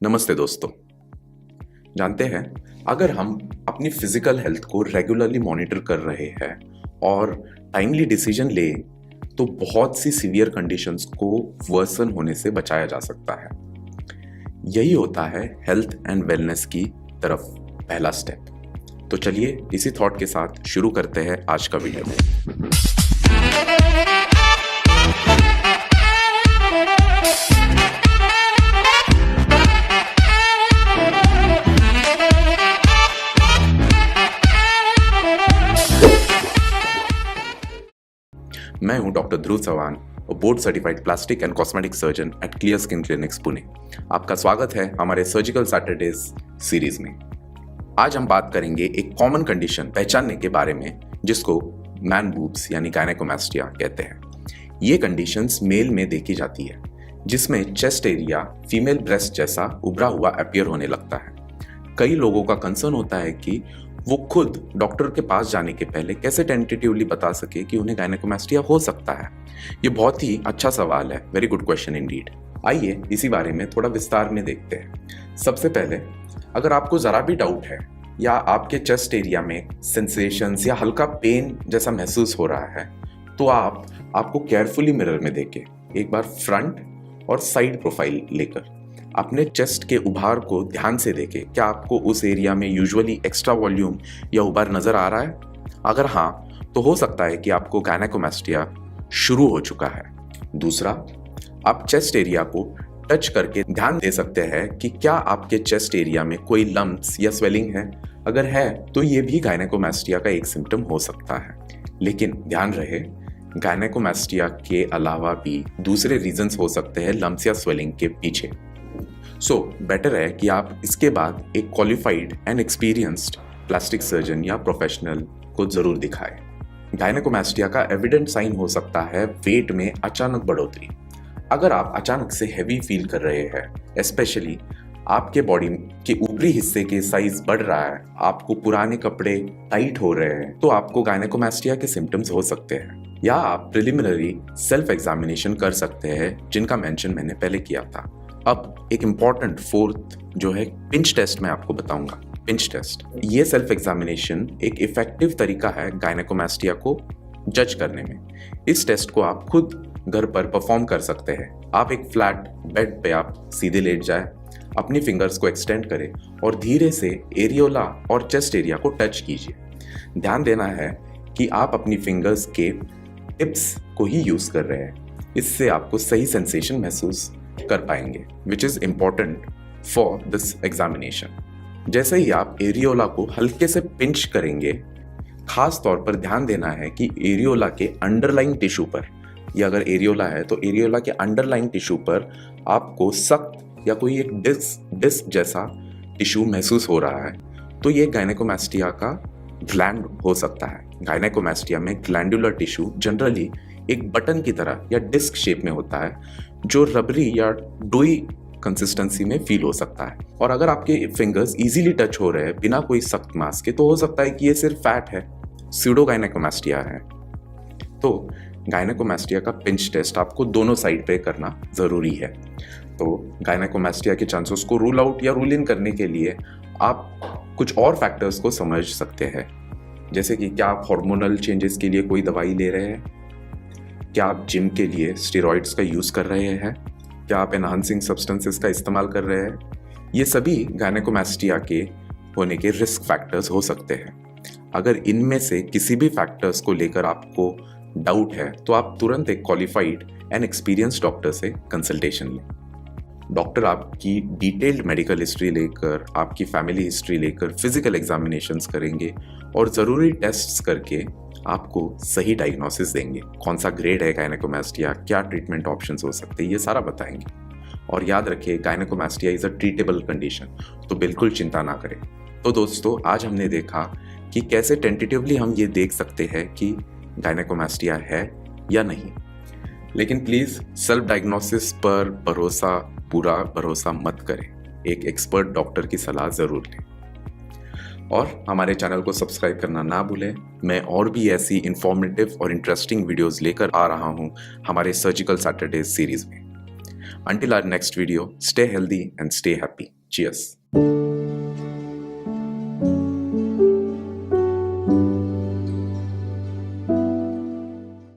नमस्ते दोस्तों। जानते हैं, अगर हम अपनी फिजिकल हेल्थ को रेगुलरली मॉनिटर कर रहे हैं और टाइमली डिसीजन ले तो बहुत सी सीवियर कंडीशंस को वर्सन होने से बचाया जा सकता है। यही होता है हेल्थ एंड वेलनेस की तरफ पहला स्टेप। तो चलिए इसी थॉट के साथ शुरू करते हैं आज का वीडियो। मैं हूं doctor Dhruv Chauhan, board certified plastic and cosmetic surgeon at clear skin clinics Pune. आपका स्वागत है हमारे सर्जिकल सैटरडेज सीरीज में। आज हम बात करेंगे एक कॉमन कंडीशन पहचानने के बारे में जिसको मैन बूब्स यानी गायनेकोमास्टिया कहते हैं। ये कंडीशंस मेल में देखी जाती है जिसमें चेस्ट एरिया फीमेल ब्रेस्ट जैसा उभरा हुआ अपीयर होने लगता है। कई लोगों का कंसर्न होता है कि वो खुद डॉक्टर के पास जाने के पहले कैसे टेंटेटिवली बता सके कि उन्हें गायनेकोमास्टिया हो सकता है। ये बहुत ही अच्छा सवाल है, वेरी गुड क्वेश्चन इंडीड। आइए इसी बारे में थोड़ा विस्तार में देखते हैं। सबसे पहले, अगर आपको जरा भी डाउट है या आपके चेस्ट एरिया में सेंसेशंस या हल्का पेन जैसा महसूस हो रहा है तो आपको केयरफुली मिरर में देखे एक बार फ्रंट और साइड प्रोफाइल लेकर अपने चेस्ट के उभार को ध्यान से देखें। क्या आपको उस एरिया में यूजुअली एक्स्ट्रा वॉल्यूम या उभार नजर आ रहा है? अगर हाँ, तो हो सकता है कि आपको गायनेकोमास्टिया शुरू हो चुका है। दूसरा, आप चेस्ट एरिया को टच करके ध्यान दे सकते हैं कि क्या आपके चेस्ट एरिया में कोई लम्प्स या स्वेलिंग है। अगर है तो ये भी गायनेकोमास्टिया का एक सिम्टम हो सकता है। लेकिन ध्यान रहे, गायनेकोमास्टिया के अलावा भी दूसरे रीजंस हो सकते हैं लम्प्स या स्वेलिंग के पीछे। बेटर है कि आप इसके बाद एक qualified and experienced plastic surgeon या प्रोफेशनल को जरूर दिखाएं। गायनेकोमास्टिया का एविडेंट साइन हो सकता है वेट में अचानक बढ़ोतरी। अगर आप अचानक से हैवी फील कर रहे हैं, स्पेशली आपके बॉडी के ऊपरी हिस्से के साइज बढ़ रहा है, आपको पुराने कपड़े टाइट हो रहे हैं, तो आपको गायनेकोमास्टिया के सिम्टम्स हो सकते हैं। या आप प्रिलिमिनरी सेल्फ एग्जामिनेशन कर सकते हैं जिनका मेंशन मैंने पहले किया था। अब एक इम्पॉर्टेंट फोर्थ जो है पिंच टेस्ट मैं आपको बताऊंगा। पिंच टेस्ट, ये सेल्फ एग्जामिनेशन एक इफेक्टिव तरीका है गायनेकोमास्टिया को जज करने में। इस टेस्ट को आप खुद घर पर परफॉर्म कर सकते हैं। आप एक फ्लैट बेड पे आप सीधे लेट जाए, अपनी फिंगर्स को एक्सटेंड करें और धीरे से एरियोला और चेस्ट एरिया को टच कीजिए। ध्यान देना है कि आप अपनी फिंगर्स के टिप्स को ही यूज कर रहे हैं। इससे आपको सही सेंसेशन महसूस कर पाएंगे, which is important for this examination. जैसे ही आप एरियोला को हल्के से पिंच करेंगे, खास तौर पर ध्यान देना है कि एरियोला के अंडरलाइंग टिश्यू पर, या अगर एरियोला है तो एरियोला के अंडरलाइंग टिश्यू पर आपको सख्त या कोई एक डिस्क जैसा टिश्यू महसूस हो रहा है, तो ये गायनेकोमास्टिया का ग्लैंड हो सकता है। गायनेकोमास्टिया में ग्लैंडुलर टिश्यू जनरली एक बटन की तरह या डिस्क शेप में होता है जो रबरी या डोई कंसिस्टेंसी में फील हो सकता है। और अगर आपके फिंगर्स इजीली टच हो रहे हैं बिना कोई सख्त मास के, तो हो सकता है कि ये सिर्फ फैट है, स्यूडो गायनेकोमास्टिया है। तो गायनेकोमास्टिया का पिंच टेस्ट आपको दोनों साइड पे करना जरूरी है। तो गायनेकोमास्टिया के चांसेस को रूल आउट या रूल इन करने के लिए आप कुछ और फैक्टर्स को समझ सकते हैं, जैसे कि क्या आप हार्मोनल चेंजेस के लिए कोई दवाई ले रहे हैं, क्या आप जिम के लिए स्टेरॉइड्स का यूज कर रहे हैं, क्या आप एनहांसिंग सब्सटेंसेस का इस्तेमाल कर रहे हैं। ये सभी गायनेकोमास्टिया के होने के रिस्क फैक्टर्स हो सकते हैं। अगर इनमें से किसी भी फैक्टर्स को लेकर आपको डाउट है तो आप तुरंत एक क्वालिफाइड एंड एक्सपीरियंस्ड डॉक्टर से कंसल्टेशन लें। डॉक्टर आपकी डिटेल्ड मेडिकल हिस्ट्री लेकर, आपकी फैमिली हिस्ट्री लेकर फिजिकल एग्जामिनेशंस करेंगे और ज़रूरी टेस्ट्स करके आपको सही डायग्नोसिस देंगे। कौन सा ग्रेड है गायनेकोमास्टिया, क्या ट्रीटमेंट ऑप्शंस हो सकते हैं, ये सारा बताएंगे। और याद रखिए, गायनेकोमास्टिया इज़ अ ट्रीटेबल कंडीशन, तो बिल्कुल चिंता ना करें। तो दोस्तों, आज हमने देखा कि कैसे टेंटेटिवली हम ये देख सकते हैं कि गायनेकोमास्टिया है या नहीं। लेकिन प्लीज़ सेल्फ डायग्नोसिस पर पूरा भरोसा मत करें। एक एक्सपर्ट डॉक्टर की सलाह ज़रूर लें और हमारे चैनल को सब्सक्राइब करना ना भूलें। मैं और भी ऐसी इंफॉर्मेटिव और इंटरेस्टिंग वीडियोस लेकर आ रहा हूं हमारे सर्जिकल सैटरडेज सीरीज में। Until our next video, stay healthy and stay happy. Cheers.